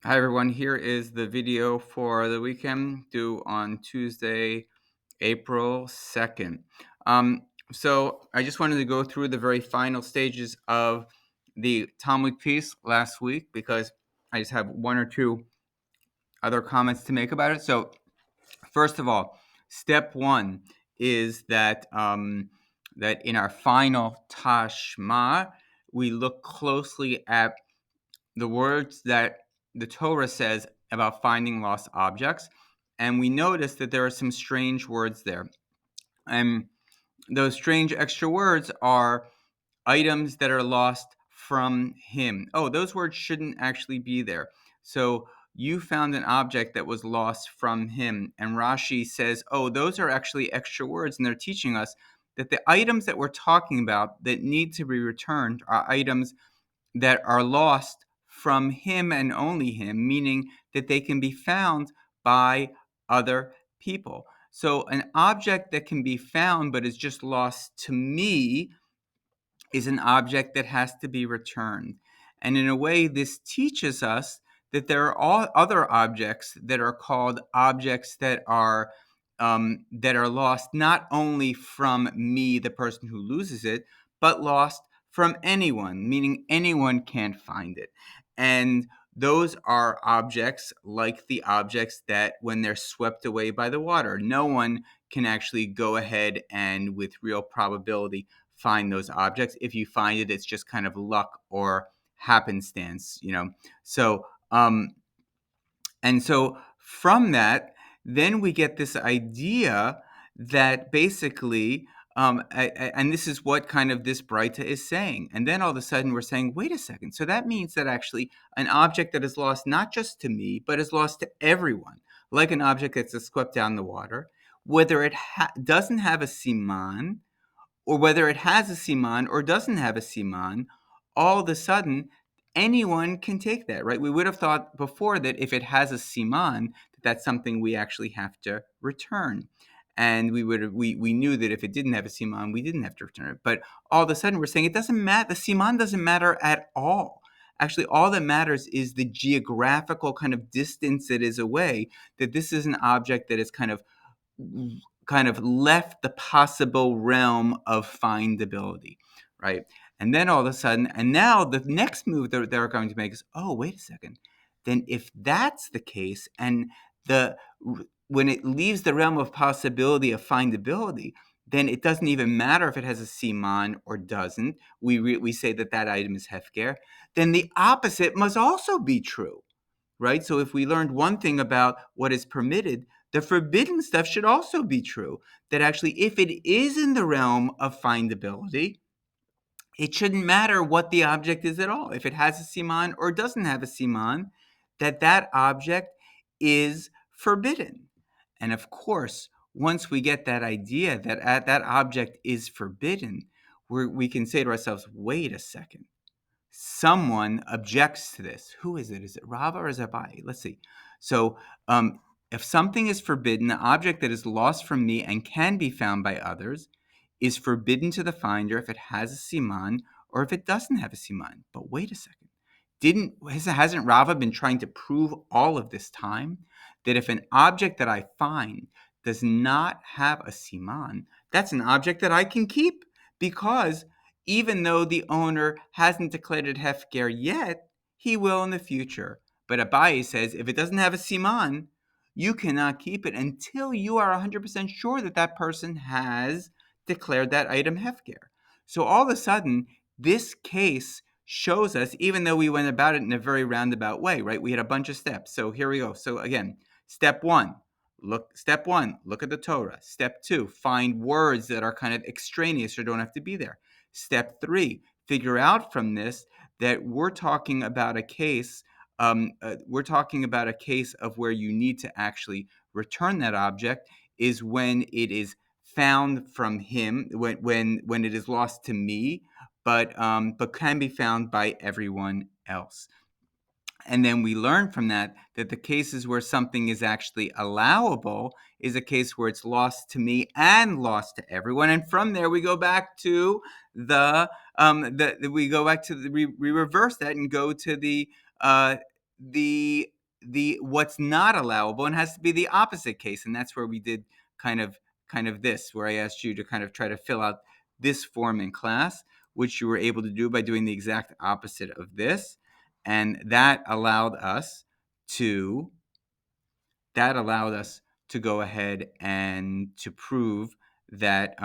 Hi everyone, here is the video for the weekend due on Tuesday, April 2nd. So I just wanted to go through the very final stages of the Talmud piece last week because I just have one or two other comments to make about it. So first of all, step one is that in our final Tashma, we look closely at the words that the Torah says about finding lost objects, and we notice that there are some strange words there. And those strange extra words are items that are lost from him. Oh, those words shouldn't actually be there. So you found an object that was lost from him. And Rashi says, oh, those are actually extra words. And they're teaching us that the items that we're talking about that need to be returned are items that are lost from him and only him, meaning that they can be found by other people. So an object that can be found but is just lost to me is an object that has to be returned. And in a way, this teaches us that there are all other objects that are called objects that are lost not only from me, the person who loses it, but lost from anyone, meaning anyone can't find it. And those are objects like the objects that, when they're swept away by the water, no one can actually go ahead and, with real probability, find those objects. If you find it, it's just kind of luck or happenstance. So, and so from that, then we get this idea that basically, and this is what kind of this Breita is saying. And then all of a sudden we're saying, wait a second. So that means that actually an object that is lost not just to me, but is lost to everyone, like an object that's swept down the water, whether it doesn't have a siman, or whether it has a siman or doesn't have a siman, all of a sudden anyone can take that, right? We would have thought before that if it has a siman, that's something we actually have to return. And we knew that if it didn't have a siman, we didn't have to return it. But all of a sudden we're saying it doesn't matter. The siman doesn't matter at all. Actually, all that matters is the geographical kind of distance it is away, that this is an object that is kind of left the possible realm of findability, right? And then all of a sudden, and now the next move that they're going to make is, oh, wait a second. Then if that's the case, and the when it leaves the realm of possibility of findability, then it doesn't even matter if it has a siman or doesn't. We say that that item is hefker. Then the opposite must also be true, right? So if we learned one thing about what is permitted, the forbidden stuff should also be true. That actually, if it is in the realm of findability, it shouldn't matter what the object is at all. If it has a siman or doesn't have a siman, that object is forbidden. And of course, once we get that idea that that object is forbidden, we can say to ourselves, wait a second. Someone objects to this. Who is it? Is it Rava or is it Abaye? Let's see. So, if something is forbidden, the object that is lost from me and can be found by others is forbidden to the finder if it has a siman or if it doesn't have a siman. But wait a second. Hasn't Rava been trying to prove all of this time that if an object that I find does not have a siman, that's an object that I can keep, because even though the owner hasn't declared it hefker yet, he will in the future. But Abaye says if it doesn't have a siman, you cannot keep it until you are 100% sure that that person has declared that item hefker. So all of a sudden, this case shows us, even though we went about it in a very roundabout way, right? We had a bunch of steps. So here we go. So again, step one, look at the Torah. Step two, find words that are kind of extraneous or don't have to be there. Step three, figure out from this that we're talking about a case. Of where you need to actually return that object is when it is found from him, when it is lost to me, but can be found by everyone else. And then we learn from that the cases where something is actually allowable is a case where it's lost to me and lost to everyone. And from there, we go back to we reverse that and go to the what's not allowable, and has to be the opposite case. And that's where we did kind of this, where I asked you to kind of try to fill out this form in class, which you were able to do by doing the exact opposite of this. And that allowed us to go ahead and to prove that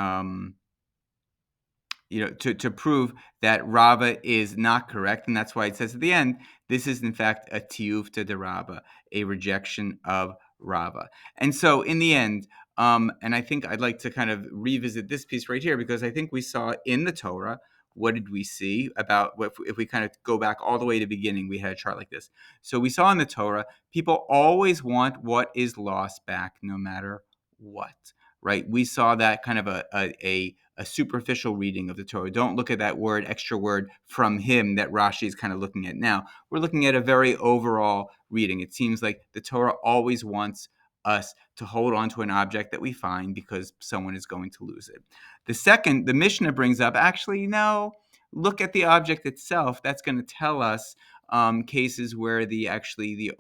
to prove that Rava is not correct. And that's why it says at the end, this is in fact a tiyufta de Rava, a rejection of Rava. And so in the end, and I think I'd like to kind of revisit this piece right here, because I think we saw in the Torah, what did we see about, if we kind of go back all the way to the beginning, we had a chart like this. So we saw in the Torah, people always want what is lost back no matter what, right? We saw that kind of a superficial reading of the Torah. Don't look at that word, extra word from him that Rashi is kind of looking at now. We're looking at a very overall reading. It seems like the Torah always wants us to hold on to an object that we find because someone is going to lose it. The Mishnah brings up, actually, no, look at the object itself. That's going to tell us cases where the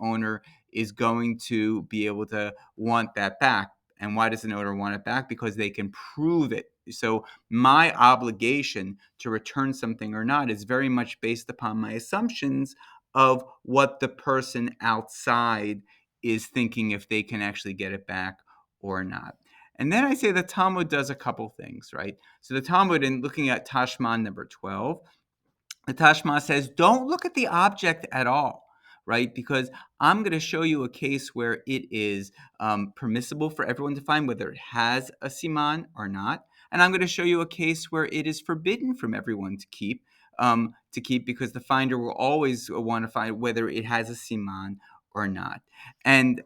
owner is going to be able to want that back. And why does an owner want it back? Because they can prove it. So my obligation to return something or not is very much based upon my assumptions of what the person outside is thinking, if they can actually get it back or not. And then I say the Talmud does a couple things, right? So the Talmud, in looking at Tashma number 12, the Tashma says, don't look at the object at all, right? Because I'm going to show you a case where it is permissible for everyone to find, whether it has a siman or not. And I'm going to show you a case where it is forbidden from everyone to keep, because the finder will always want to find whether it has a siman or not. And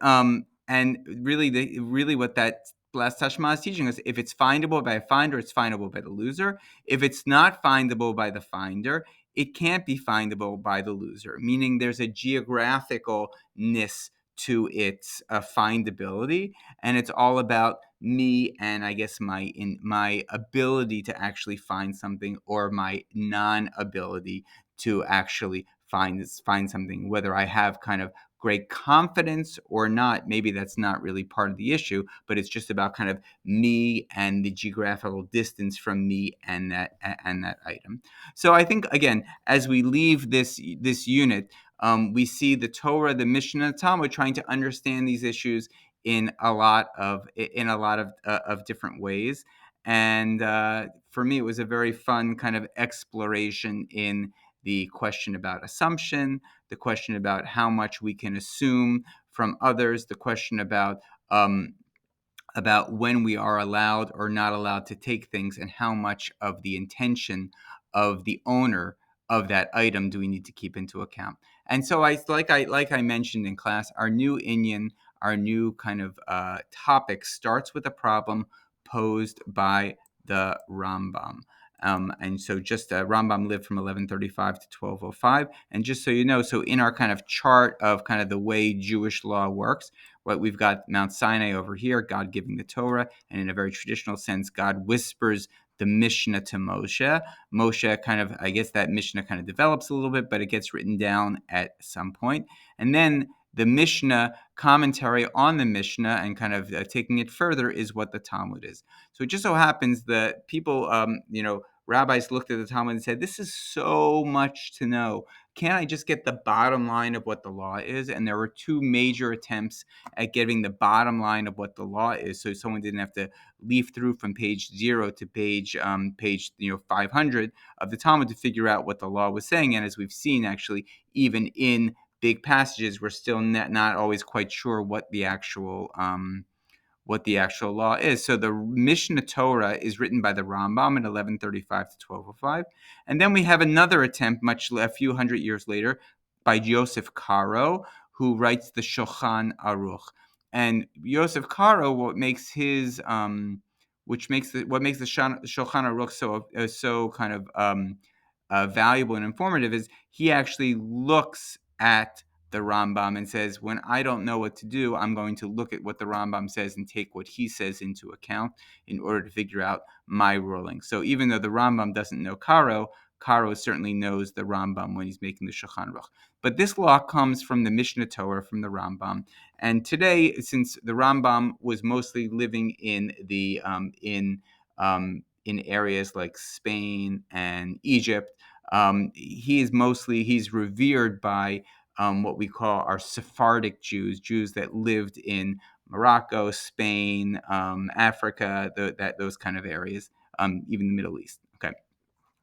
really what that last Tashma is teaching us, if it's findable by a finder, it's findable by the loser. If it's not findable by the finder, it can't be findable by the loser, meaning there's a geographicalness to its findability, and it's all about me and I guess my ability to actually find something, or my non-ability to actually find something, whether I have kind of great confidence or not. Maybe that's not really part of the issue, but it's just about kind of me and the geographical distance from me and that item. So I think, again, as we leave this unit, we see the Torah, the Mishnah, and the Talmud trying to understand these issues in a lot of different ways. And for me, it was a very fun kind of exploration in the question about assumption, the question about how much we can assume from others, the question about when we are allowed or not allowed to take things, and how much of the intention of the owner of that item do we need to keep into account. And so like I mentioned in class, our new Inyan, our new kind of topic starts with a problem posed by the Rambam. And so just Rambam lived from 1135 to 1205. And just so you know, so in our kind of chart of kind of the way Jewish law works, right, we've got Mount Sinai over here, God giving the Torah, and in a very traditional sense, God whispers the Mishnah to Moshe. Moshe kind of, I guess that Mishnah kind of develops a little bit, but it gets written down at some point. And then the Mishnah commentary on the Mishnah and kind of taking it further is what the Talmud is. So it just so happens that people, rabbis looked at the Talmud and said, this is so much to know. Can't I just get the bottom line of what the law is? And there were two major attempts at getting the bottom line of what the law is, so someone didn't have to leaf through from page 0 to page 500 of the Talmud to figure out what the law was saying. And as we've seen, actually, even in big passages, we're still not always quite sure what the actual law is. So the Mishnah Torah is written by the Rambam in 1135 to 1205. And then we have another attempt a few hundred years later by Yosef Karo, who writes the Shulchan Aruch. And Yosef Karo, what makes the Shulchan Aruch so kind of valuable and informative is he actually looks at the Rambam and says, when I don't know what to do, I'm going to look at what the Rambam says and take what he says into account in order to figure out my ruling. So even though the Rambam doesn't know Karo Karo certainly knows the Rambam when he's making the Shulchan Aruch. But this law comes from the Mishnah Torah, from the Rambam. And today, since the Rambam was mostly living in areas like Spain and Egypt, he's revered by what we call our Sephardic Jews, Jews that lived in Morocco, Spain, Africa, those kind of areas, even the Middle East. Okay,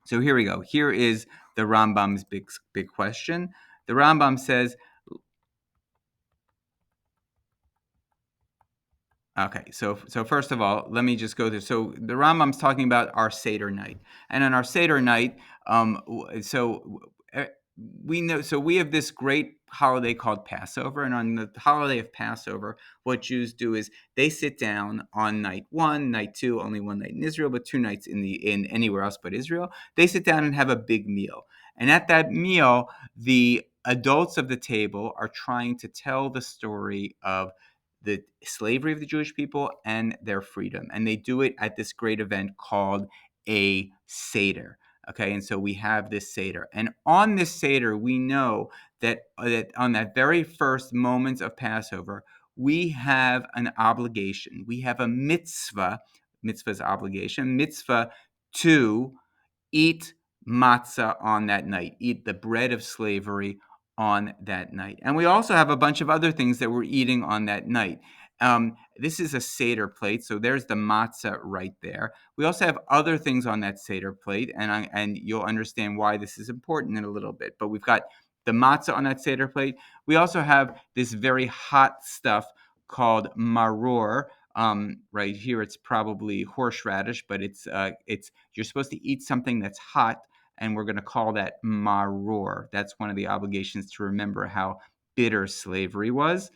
so here we go. Here is the Rambam's big question. The Rambam says, okay, so first of all, let me just go through. So the Rambam's talking about our Seder night, and on our Seder night, uh, we know. So we have this great holiday called Passover, and on the holiday of Passover, what Jews do is they sit down on night one, night two, only one night in Israel, but two nights in anywhere else but Israel. They sit down and have a big meal, and at that meal, the adults of the table are trying to tell the story of the slavery of the Jewish people and their freedom. And they do it at this great event called a Seder. Okay, and so we have this Seder. And on this Seder, we know that on that very first moments of Passover, we have an obligation. We have a mitzvah's obligation, mitzvah to eat matzah on that night, eat the bread of slavery on that night. And we also have a bunch of other things that we're eating on that night. This is a Seder plate, so there's the matzah right there. We also have other things on that Seder plate, and you'll understand why this is important in a little bit. But we've got the matzah on that Seder plate. We also have this very hot stuff called maror. Right here, it's probably horseradish, but it's you're supposed to eat something that's hot, and we're going to call that maror. That's one of the obligations to remember how bitter slavery was.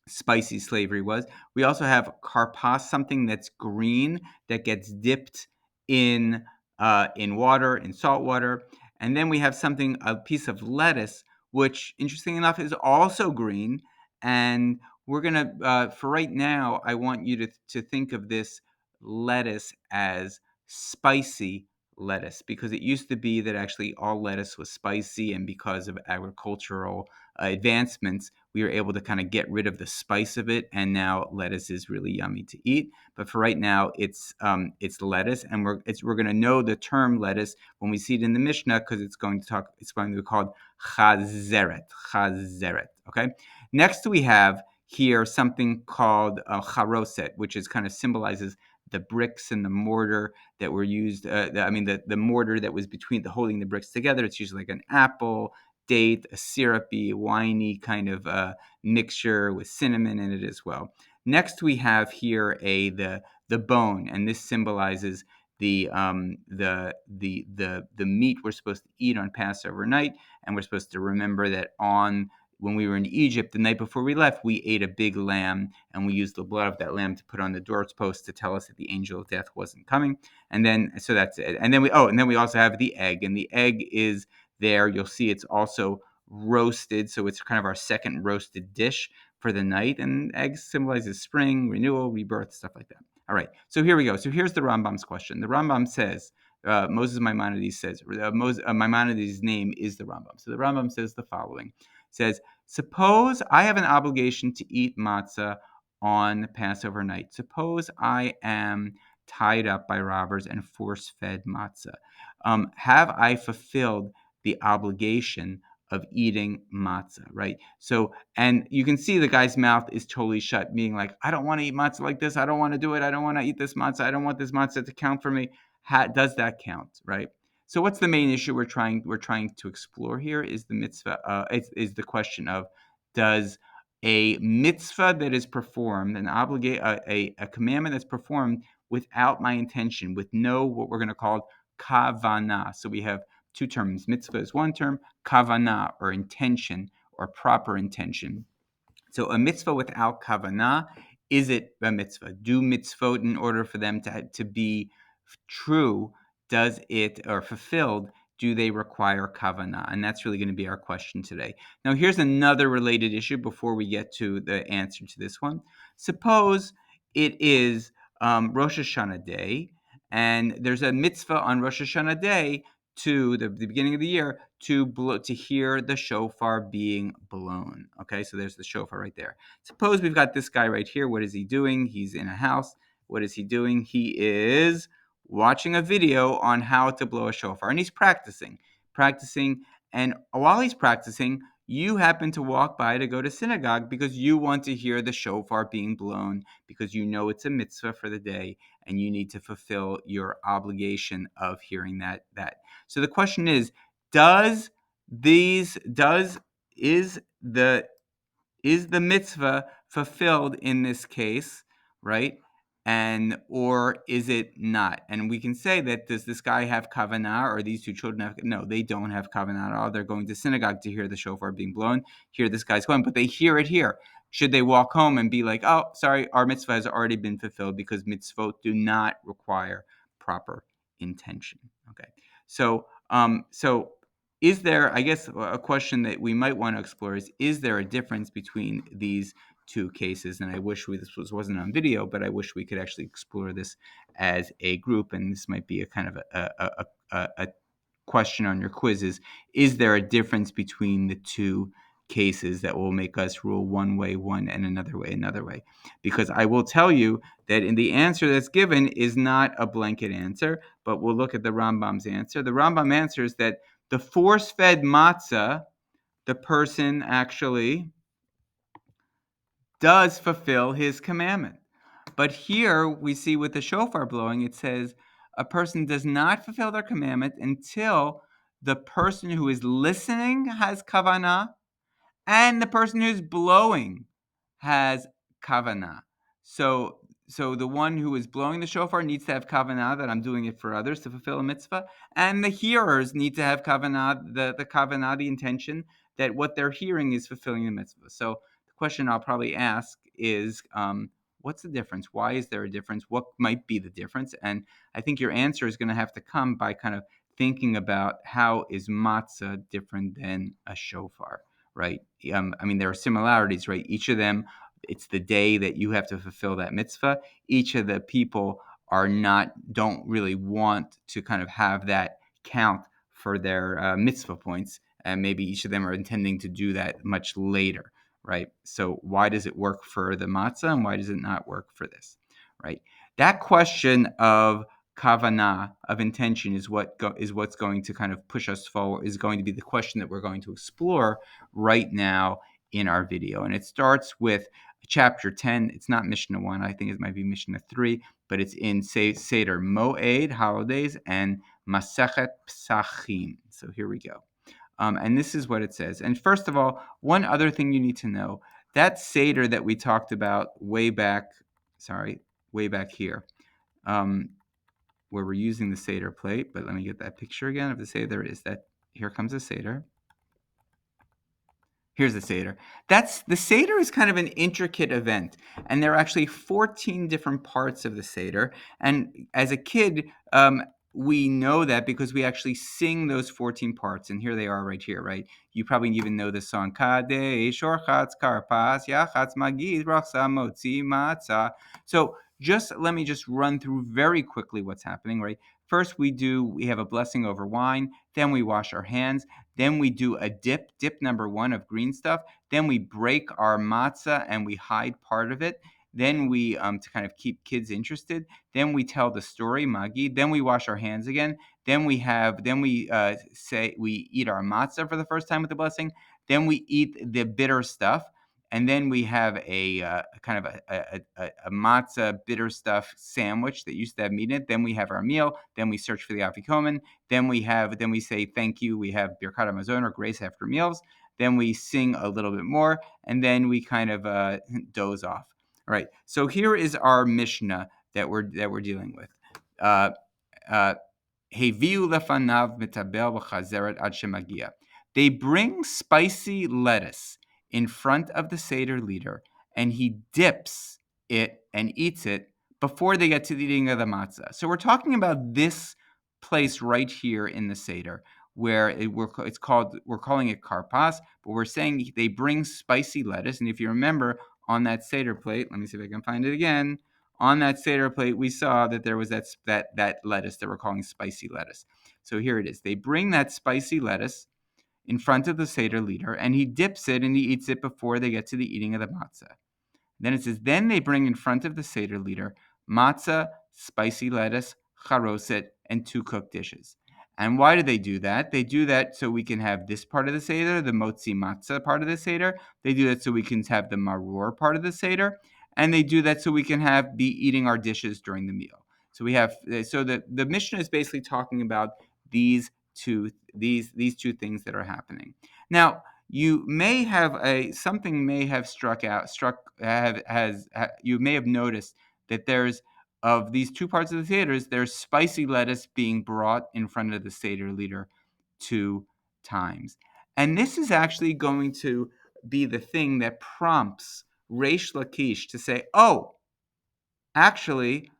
Spicy slavery was. We also have karpas, something that's green that gets dipped in water, in salt water, and then we have a piece of lettuce, which, interesting enough, is also green. And we're gonna, for right now, I want you to think of this lettuce as spicy lettuce, because it used to be that actually all lettuce was spicy, and because of agricultural advancements, we were able to kind of get rid of the spice of it, and now lettuce is really yummy to eat. But for right now, it's lettuce, and we're going to know the term lettuce when we see it in the Mishnah, because it's going to be called chazeret. Okay. Next, we have here something called charoset, which is kind of symbolizes the bricks and the mortar that were used. The mortar that was holding the bricks together. It's usually like an apple, date, a syrupy, winey kind of mixture with cinnamon in it as well. Next, we have here the bone, and this symbolizes the meat we're supposed to eat on Passover night, and we're supposed to remember that when we were in Egypt, the night before we left, we ate a big lamb, and we used the blood of that lamb to put on the doorpost to tell us that the angel of death wasn't coming. And then, so that's it. And then we also have the egg, and the egg is there. You'll see it's also roasted, so it's kind of our second roasted dish for the night. And eggs symbolizes spring, renewal, rebirth, stuff like that. All right, so here we go. So here's the Rambam's question. The Rambam says, Moses Maimonides says, Maimonides' name is the Rambam. So the Rambam says the following. Says, suppose I have an obligation to eat matzah on Passover night. Suppose I am tied up by robbers and force-fed matzah. Have I fulfilled the obligation of eating matzah, right? So, and you can see the guy's mouth is totally shut, being like, I don't want to eat matzah like this. I don't want to do it. I don't want to eat this matzah. I don't want this matzah to count for me. Does that count, right? So what's the main issue we're trying to explore here is the mitzvah, is the question of, does a mitzvah that is performed, a commandment that's performed without my intention, with no, what we're going to call kavanah. So we have two terms. Mitzvah is one term, kavanah, or intention, or proper intention. So a mitzvah without kavanah, is it a mitzvah? Do mitzvot, in order for them to be true, does it, or fulfilled, do they require kavanah? And that's really going to be our question today. Now, here's another related issue before we get to the answer to this one. Suppose it is Rosh Hashanah day, and there's a mitzvah on Rosh Hashanah day to the beginning of the year to hear the shofar being blown. Okay, so there's the shofar right there. Suppose we've got this guy right here. What is he doing? He's in a house. What is he doing? He is watching a video on how to blow a shofar, and he's practicing. And while he's practicing, you happen to walk by to go to synagogue because you want to hear the shofar being blown, because you know it's a mitzvah for the day and you need to fulfill your obligation of hearing that. So the question is, does these does is the mitzvah fulfilled in this case, right? And or is it not? And we can say that, does this guy have kavanah, or these two children have? No, they don't have kavanah at all. They're going to synagogue to hear the shofar being blown, hear this guy's going, but they hear it here. Should they walk home and be like, oh, sorry, our mitzvah has already been fulfilled, because mitzvot do not require proper intention. Okay, so is there, I guess, a question that we might want to explore is there a difference between these two cases? And I wish wasn't on video, but I wish we could actually explore this as a group. And this might be a kind of a question on your quizzes. Is there a difference between the two cases that will make us rule one way one and another way? Because I will tell you that in the answer that's given is not a blanket answer, but we'll look at the Rambam's answer. The Rambam answers that the force-fed matzah, the person actually does fulfill his commandment. But here we see with the shofar blowing, it says a person does not fulfill their commandment until the person who is listening has kavanah and the person who's blowing has kavanah. So the one who is blowing the shofar needs to have kavanah, that I'm doing it for others to fulfill a mitzvah, and the hearers need to have kavanah, the kavanah, the intention that what they're hearing is fulfilling the mitzvah. So the question I'll probably ask is, what's the difference? Why is there a difference? What might be the difference? And I think your answer is going to have to come by kind of thinking about, how is matzah different than a shofar? Right? I mean, there are similarities, right? Each of them, it's the day that you have to fulfill that mitzvah. Each of the people don't really want to kind of have that count for their mitzvah points, and maybe each of them are intending to do that much later, right? So why does it work for the matzah and why does it not work for this, right? That question of kavanah, of intention, is what's going to kind of push us forward, is going to be the question that we're going to explore right now in our video. And it starts with chapter 10. It's not Mishnah 1. I think it might be Mishnah 3, but it's in Seder Moed, holidays, and Masechet Psachim. So here we go. And this is what it says. And first of all, one other thing you need to know, that Seder that we talked about way back here, where we're using the Seder plate, but let me get that picture again of the Seder. There it is. Here comes the Seder. Here's the Seder. The Seder is kind of an intricate event, and there are actually 14 different parts of the Seder. And as a kid, we know that because we actually sing those 14 parts, and here they are right here, right? You probably even know the song, Kadesh Orchatz Karpas Yachatz Magid Rachsa Motzi Matzah. So let me just run through very quickly what's happening, right? First, we have a blessing over wine. Then we wash our hands. Then we do a dip number 1 of green stuff. Then we break our matzah and we hide part of it. Then we, to kind of keep kids interested, then we tell the story, Magi. Then we wash our hands again. Then we say we eat our matzah for the first time with the blessing. Then we eat the bitter stuff. And then we have a kind of a matzah bitter stuff sandwich that used to have meat in it. Then we have our meal. Then we search for the afikomen. Then we say thank you. We have birkat hamazon, or grace after meals. Then we sing a little bit more, and then we kind of doze off. All right. So here is our Mishnah that we're dealing with. Heviu lefanav mitabel v'chazeret ad shemagia. They bring spicy lettuce in front of the Seder leader, and he dips it and eats it before they get to the eating of the matzah. So we're talking about this place right here in the Seder, where we're calling it karpas, but we're saying they bring spicy lettuce. And if you remember, on that Seder plate, let me see if I can find it again. on that Seder plate, we saw that there was that lettuce that we're calling spicy lettuce. So here it is. They bring that spicy lettuce in front of the Seder leader, and he dips it and he eats it before they get to the eating of the matzah. Then it says, then they bring in front of the Seder leader matzah, spicy lettuce, charoset, and 2 cooked dishes. And why do they do that? They do that so we can have this part of the Seder, the motzi matzah part of the Seder. They do that so we can have the maror part of the Seder. And they do that so we can be eating our dishes during the meal. So we have, so the Mishnah is basically talking about these two things that are happening. Now, you may have something may have you may have noticed that there's, of these two parts of the Seders, there's spicy lettuce being brought in front of the Seder leader 2 times. And this is actually going to be the thing that prompts Reish Lakish to say, oh, actually,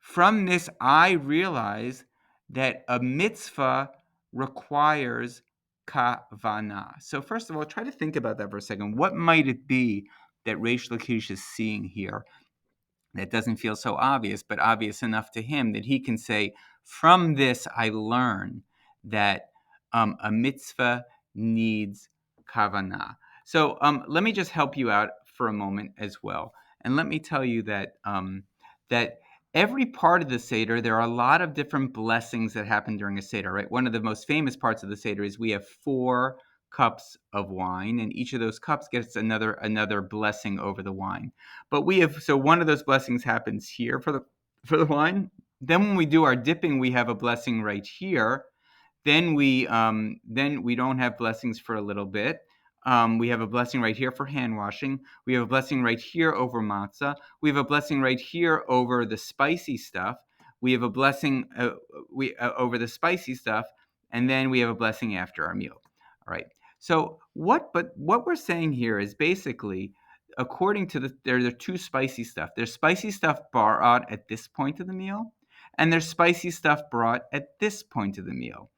from this I realize that a mitzvah requires kavana. So first of all, try to think about that for a second. What might it be that Reish Lakish is seeing here that doesn't feel so obvious, but obvious enough to him that he can say, from this I learn that a mitzvah needs kavana. So let me just help you out for a moment as well. And let me tell you that that every part of the Seder, there are a lot of different blessings that happen during a Seder, right? One of the most famous parts of the Seder is we have 4 cups of wine, and each of those cups gets another blessing over the wine. But we have, so one of those blessings happens here for the wine. Then when we do our dipping, we have a blessing right here. Then we don't have blessings for a little bit. We have a blessing right here for hand washing. We have a blessing right here over matzah. We have a blessing right here over the spicy stuff. We have a blessing over the spicy stuff, and then we have a blessing after our meal. All right. So what we're saying here is basically, according to there are 2 spicy stuff. There's spicy stuff brought at this point of the meal, and there's spicy stuff brought at this point of the meal.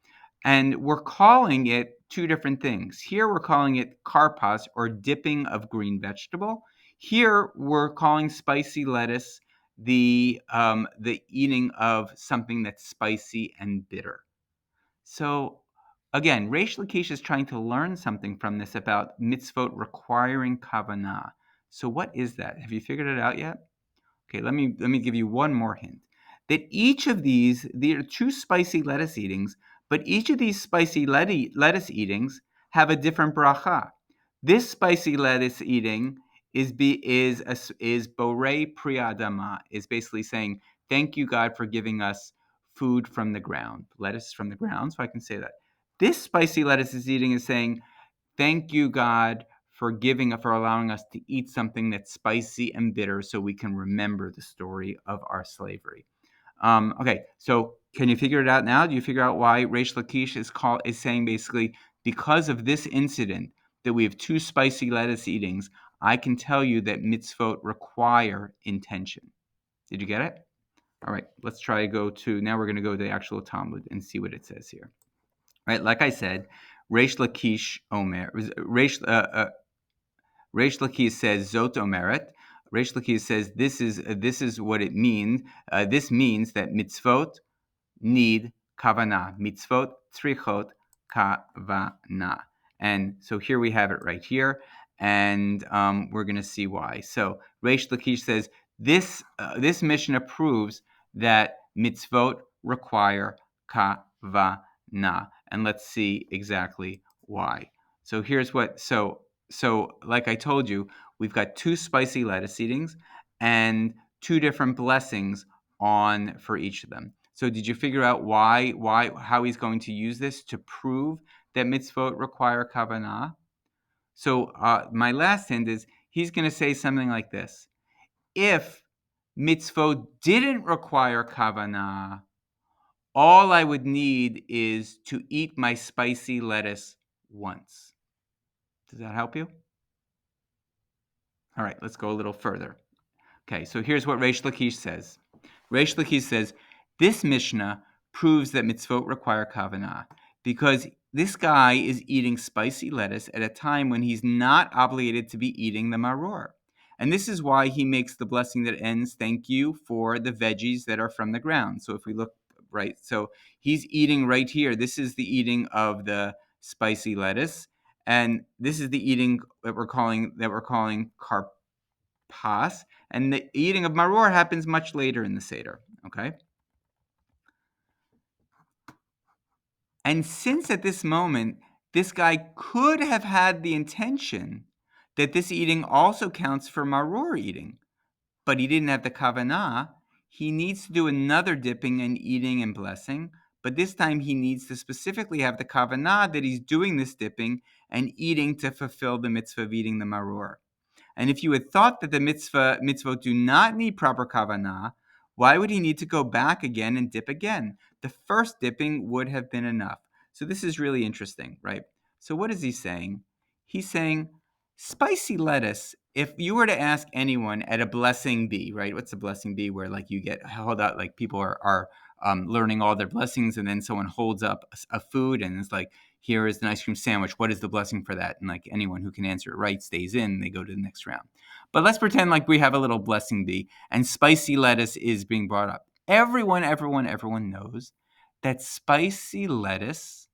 And we're calling it 2 different things. Here we're calling it karpas, or dipping of green vegetable. Here we're calling spicy lettuce the eating of something that's spicy and bitter. So again, Reish Lakish is trying to learn something from this about mitzvot requiring kavanah. So what is that? Have you figured it out yet? Okay, let me give you one more hint. That each of these are 2 spicy lettuce eatings, but each of these spicy lettuce eatings have a different bracha. This spicy lettuce eating is borei pri adama, is basically saying, thank you, God, for giving us food from the ground, lettuce from the ground, so I can say that. This spicy lettuce is eating is saying, thank you, God, for allowing us to eat something that's spicy and bitter so we can remember the story of our slavery. Okay, so can you figure it out now? Do you figure out why Reish Lakish is saying basically, because of this incident that we have 2 spicy lettuce eatings, I can tell you that mitzvot require intention. Did you get it? All right, let's try now we're going to go to the actual Talmud and see what it says here. Right, like I said, Reish Lakish Lakish says Zot Omeret. Reish Lakish says this is what it means. This means that mitzvot need kavana. Mitzvot trichot kavana. And so here we have it right here, and we're going to see why. So Reish Lakish says this Mishnah proves that mitzvot require kavana, and let's see exactly why. So here's what. So like I told you, we've got 2 spicy lettuce eatings and 2 different blessings on for each of them. So did you figure out how he's going to use this to prove that mitzvot require kavanah? So my last hint is he's going to say something like this. If mitzvot didn't require kavanah, all I would need is to eat my spicy lettuce once. Does that help you? All right, let's go a little further. Okay, so here's what Reish Lakish says. Reish Lakish says, this Mishnah proves that mitzvot require kavanah because this guy is eating spicy lettuce at a time when he's not obligated to be eating the maror. And this is why he makes the blessing that ends, thank you for the veggies that are from the ground. So if we look right, so he's eating right here. This is the eating of the spicy lettuce. And this is the eating that we're calling karpas. And the eating of maror happens much later in the Seder, okay? And since at this moment, this guy could have had the intention that this eating also counts for maror eating, but he didn't have the kavanah, he needs to do another dipping and eating and blessing, but this time he needs to specifically have the kavanah that he's doing this dipping and eating to fulfill the mitzvah of eating the maror. And if you had thought that the mitzvot do not need proper kavanah, why would he need to go back again and dip again? The first dipping would have been enough. So this is really interesting, right? So what is he saying? He's saying spicy lettuce. If you were to ask anyone at a blessing bee, right? What's a blessing bee where like you get held out, like people are learning all their blessings, and then someone holds up a food and it's like, here is an ice cream sandwich. What is the blessing for that? And like anyone who can answer it right stays in, they go to the next round. But let's pretend like we have a little blessing bee and spicy lettuce is being brought up. Everyone knows that spicy lettuce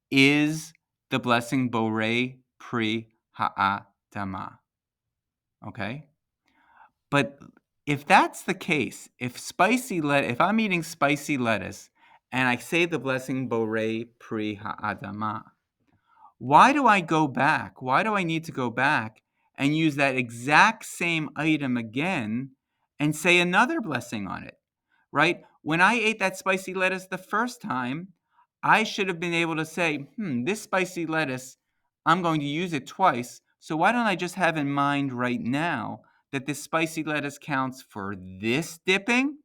is the blessing Borei Pri Ha'adama. Okay? But if that's the case, if I'm eating spicy lettuce and I say the blessing Borei Pri Ha'adama, why do I go back? Why do I need to go back and use that exact same item again and say another blessing on it? Right? When I ate that spicy lettuce the first time, I should have been able to say, this spicy lettuce, I'm going to use it twice. So why don't I just have in mind right now that this spicy lettuce counts for this dipping?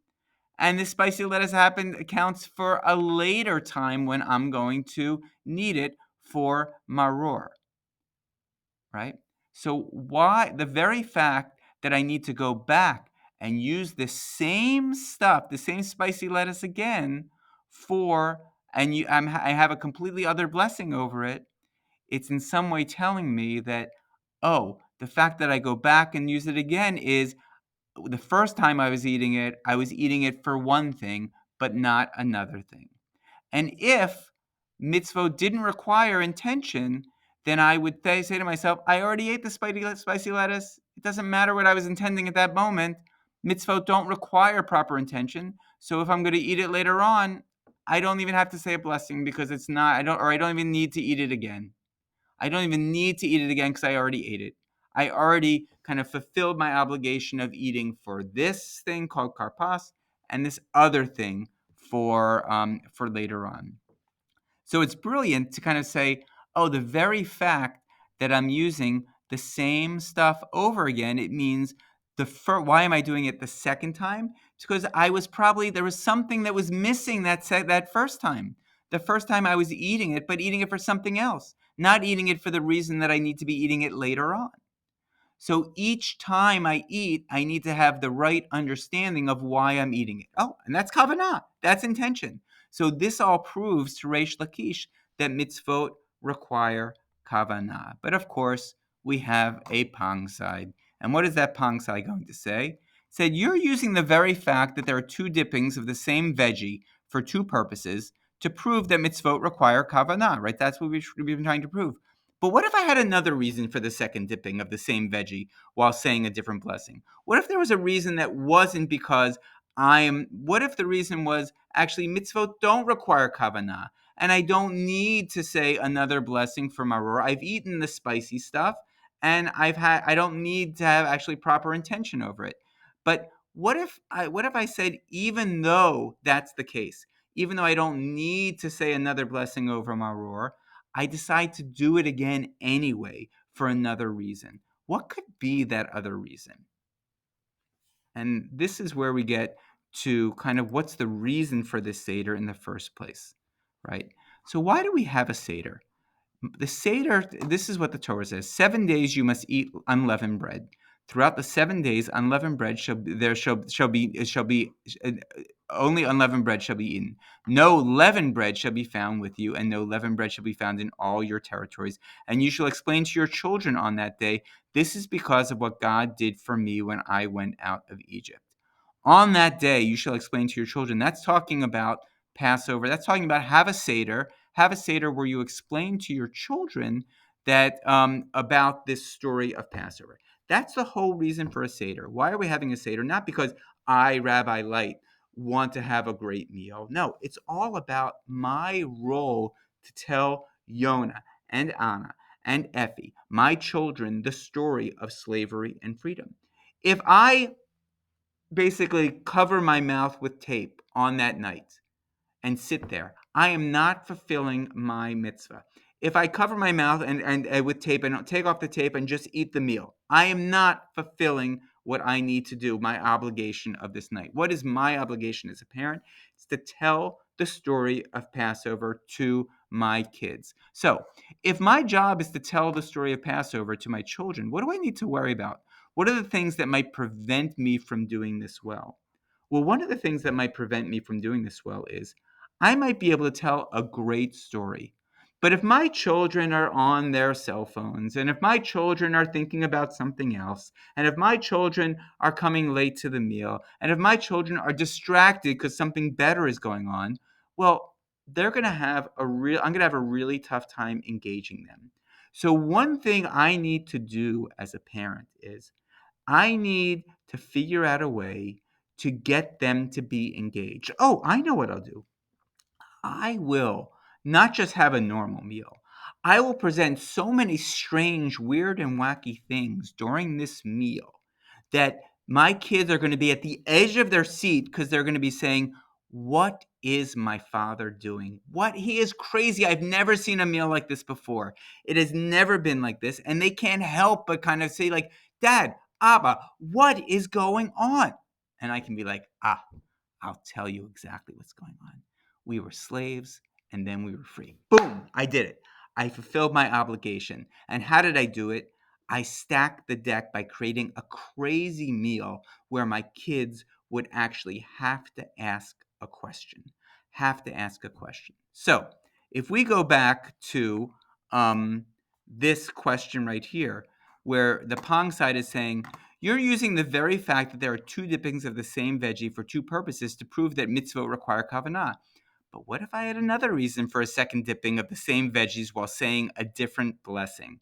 And this spicy lettuce accounts for a later time when I'm going to need it for maror, right? So why the very fact that I need to go back and use the same stuff, the same spicy lettuce again I have a completely other blessing over it, it's in some way telling me that, oh, the fact that I go back and use it again is the first time I was eating it for one thing, but not another thing. And if mitzvot didn't require intention, then I would say to myself, I already ate the spicy lettuce. It doesn't matter what I was intending at that moment. Mitzvot don't require proper intention. So if I'm going to eat it later on, I don't even have to say a blessing because I don't even need to eat it again. I don't even need to eat it again because I already ate it. I already kind of fulfilled my obligation of eating for this thing called karpas and this other thing for later on. So it's brilliant to kind of say, oh, the very fact that I'm using the same stuff over again, it means why am I doing it the second time? It's because there was something that was missing that first time. The first time I was eating it, but eating it for something else, not eating it for the reason that I need to be eating it later on. So each time I eat, I need to have the right understanding of why I'm eating it. Oh, and that's kavanah. That's intention. So this all proves to Reish Lakish that mitzvot require kavanah. But of course, we have a pang side. And what is that pang side going to say? It said, you're using the very fact that there are two dippings of the same veggie for two purposes to prove that mitzvot require kavanah, right? That's what we've been trying to prove. But what if I had another reason for the second dipping of the same veggie while saying a different blessing? What if there was a reason that wasn't because what if the reason was actually mitzvot don't require kavanah and I don't need to say another blessing for maror? I've eaten the spicy stuff and I don't need to have actually proper intention over it. But what if I said, even though that's the case, even though I don't need to say another blessing over maror, I decide to do it again anyway for another reason. What could be that other reason? And this is where we get to kind of what's the reason for this Seder in the first place, right? So why do we have a Seder? The Seder, this is what the Torah says. 7 days you must eat unleavened bread. Throughout the 7 days, unleavened bread shall be only unleavened bread shall be eaten. No leavened bread shall be found with you, and no leavened bread shall be found in all your territories. And you shall explain to your children on that day, this is because of what God did for me when I went out of Egypt. On that day, you shall explain to your children. That's talking about Passover. That's talking about have a Seder. Have a Seder where you explain to your children that about this story of Passover. That's the whole reason for a Seder. Why are we having a Seder? Not because I, Rabbi Light, want to have a great meal. No, it's all about my role to tell Yonah and Anna and Effie, my children, the story of slavery and freedom. If I basically cover my mouth with tape on that night and sit there, I am not fulfilling my mitzvah. If I cover my mouth and with tape and take off the tape and just eat the meal, I am not fulfilling what I need to do, my obligation of this night. What is my obligation as a parent? It's to tell the story of Passover to my kids. So, if my job is to tell the story of Passover to my children, what do I need to worry about? What are the things that might prevent me from doing this well? Well, one of the things that might prevent me from doing this well is I might be able to tell a great story. But if my children are on their cell phones, and if my children are thinking about something else, and if my children are coming late to the meal, and if my children are distracted because something better is going on, well, they're going to have I'm going to have a really tough time engaging them. So one thing I need to do as a parent is I need to figure out a way to get them to be engaged. Oh, I know what I'll do. I will not just have a normal meal. I will present so many strange, weird, and wacky things during this meal that my kids are going to be at the edge of their seat because they're going to be saying, what is my father doing? What? He is crazy. I've never seen a meal like this before. It has never been like this. And they can't help but kind of say, like, Dad, Abba, what is going on? And I can be like, I'll tell you exactly what's going on. We were slaves and then we were free. Boom, I did it. I fulfilled my obligation. And how did I do it? I stacked the deck by creating a crazy meal where my kids would actually have to ask a question. Have to ask a question. So if we go back to this question right here, where the Pong side is saying, you're using the very fact that there are two dippings of the same veggie for two purposes to prove that mitzvot require kavanah. But what if I had another reason for a second dipping of the same veggies while saying a different blessing?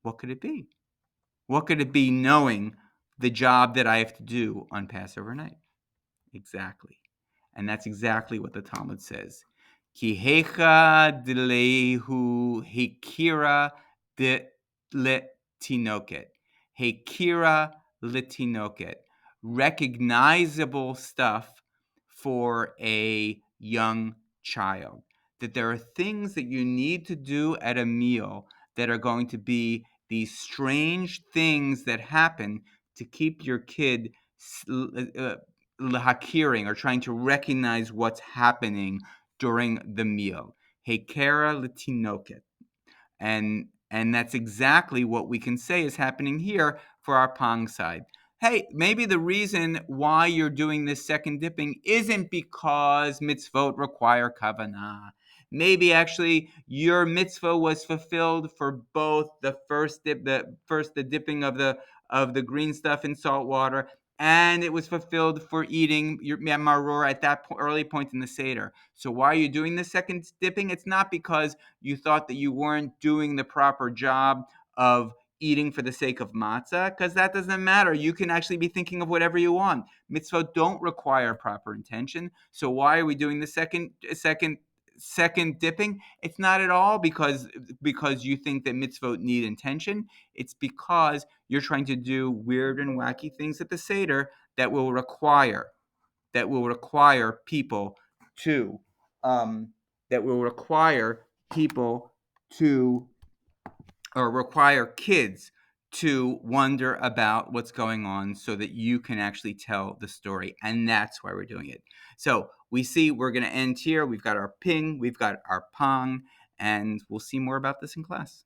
What could it be? What could it be knowing the job that I have to do on Passover night? Exactly. And that's exactly what the Talmud says. Ki hecha dilehu hekira de letinoket. Hekira letinoket. Recognizable stuff for a young child. That there are things that you need to do at a meal that are going to be these strange things that happen to keep your kid lahakiring, or trying to recognize what's happening during the meal. Hekera letinoket. And that's exactly what we can say is happening here for our Pong side. Hey, maybe the reason why you're doing this second dipping isn't because mitzvot require kavanah. Maybe actually your mitzvah was fulfilled for both the the dipping of the green stuff in salt water, and it was fulfilled for eating your maror at that early point in the Seder. So why are you doing the second dipping? It's not because you thought that you weren't doing the proper job of eating for the sake of matzah, because that doesn't matter. You can actually be thinking of whatever you want. Mitzvot don't require proper intention. So why are we doing the second dipping? It's not at all because you think that mitzvot need intention. It's because you're trying to do weird and wacky things at the Seder that will require people to that will require people to or require kids to wonder about what's going on so that you can actually tell the story. And that's why we're doing it. So we see we're going to end here. We've got our ping, we've got our pong, and we'll see more about this in class.